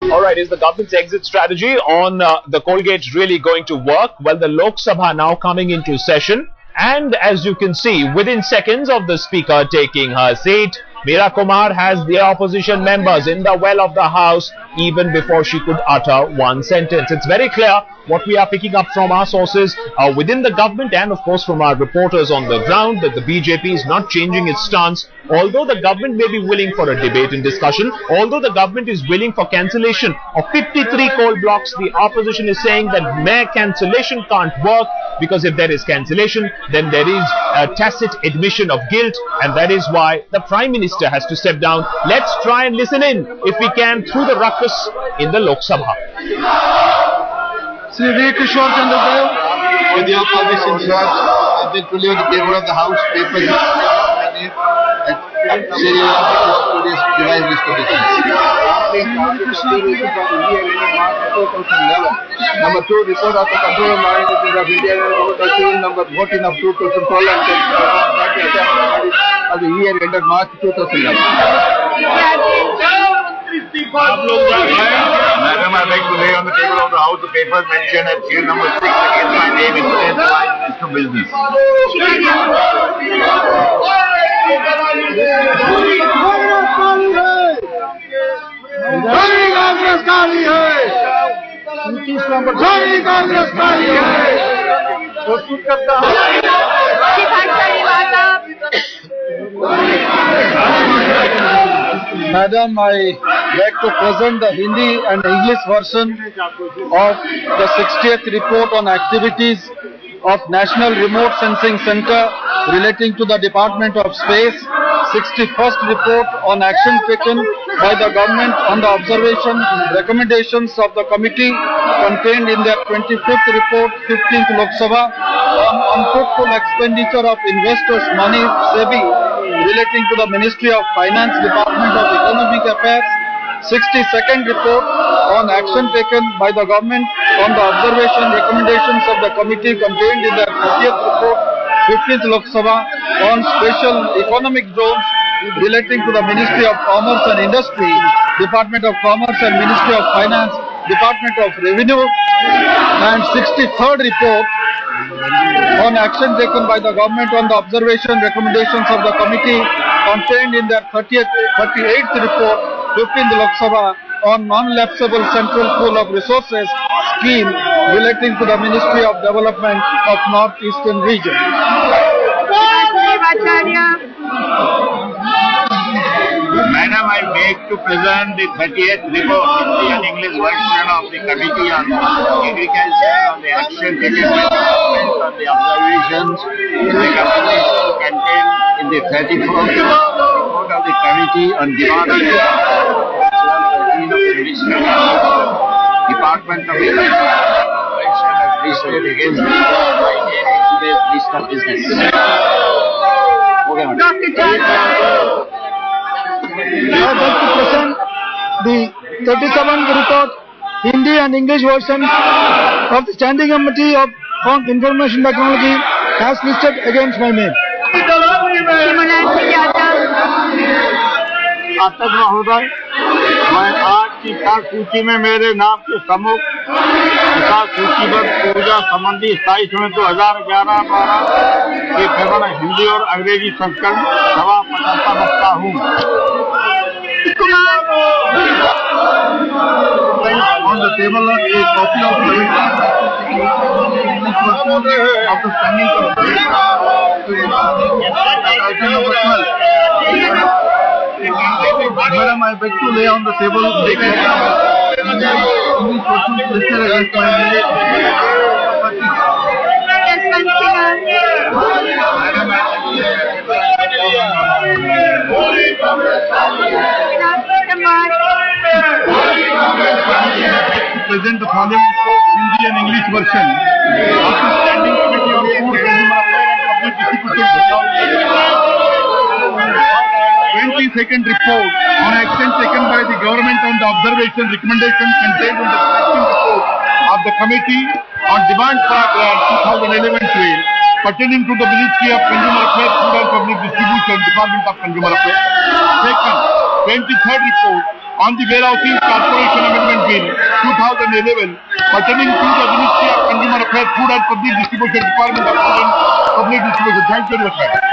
All right, is the government's exit strategy on the Colgate really going to work? Well, the Lok Sabha now coming into session, and as you can see, within seconds of the speaker taking her seat, Meera Kumar has the opposition members in the well of the house even before she could utter one sentence. It's very clear what we are picking up from our sources within the government and of course from our reporters on the ground that the BJP is not changing its stance. Although the government may be willing for a debate and discussion, although the government is willing for cancellation of 53 coal blocks, the opposition is saying that mere cancellation can't work, because if there is cancellation, then there is a tacit admission of guilt, and that is why the Prime Minister has to step down. Let's try and listen in, if we can, through the ruckus in the Lok Sabha. Sri V. Kishore Chandra Dev, with your permission, sir, I beg to leave the table of the House papers and today's device distributions. Number 2, report of the Control of Marine of India, number 14 of 2012 and of the year ended March 2011. Madam, I beg to lay on the table of the House the papers mentioned at seal number 6 against my name in today's list of business. Madam, I beg to present the Hindi and English version of the 60th report on activities of National Remote Sensing Center relating to the Department of Space, 61st report on action taken by the government on the observation recommendations of the committee contained in their 25th report, 15th Lok Sabha, on unfruitful expenditure of investors' money, SEBI, relating to the Ministry of Finance, Department of Economic Affairs, 62nd report on action taken by the government on the observation recommendations of the committee contained in their 30th report, 15th Lok Sabha, on special economic zones relating to the Ministry of Commerce and Industry, Department of Commerce and Ministry of Finance, Department of Revenue, and 63rd report on action taken by the government on the observation recommendations of the committee contained in their 38th report, 15th Lok Sabha, on non-lapsable central pool of resources scheme relating to the Ministry of Development of North-Eastern region. Madam, I beg to present the 30th report in the English version of the Committee on Agriculture on the action taken by the government on the observations in the recommendations contained in the 34th report of the Committee on Department of Education as listed against the today's list of business. Okay, madam. I would like to present the 37th report, Hindi and English version of the Standing Committee on Information Technology as listed against my name. पाठक महोदय, मैं आज की खास सूची में मेरे नाम के सम्मुख तथा सूचीबद्ध ऊर्जा संबंधी स्थायी समिति 2011-12 के केवल हिंदी और अंग्रेजी संस्करण सभा पठनता रखता हूँ। On the table a copy of the standing committee. Item number 12. Madam, I beg to lay on the table the English questions listed against my name. Present the following Hindi and English version of the Standing Committee on Food, Consumer Affairs and Public Distribution. 22nd report on action taken by the government on the observation recommendation contained in the 15th report of the Committee on Demand Paragraph 2011-12 pertaining to the Ministry of Consumer Affairs, Food and Public Distribution, Department of Consumer Affairs. Second, 23rd report on the Warehousing Corporation Amendment 2011 pertaining to the Ministry of Consumer Affairs, Food and Public Distribution, Department of Food and Public Distribution. Thank you very much.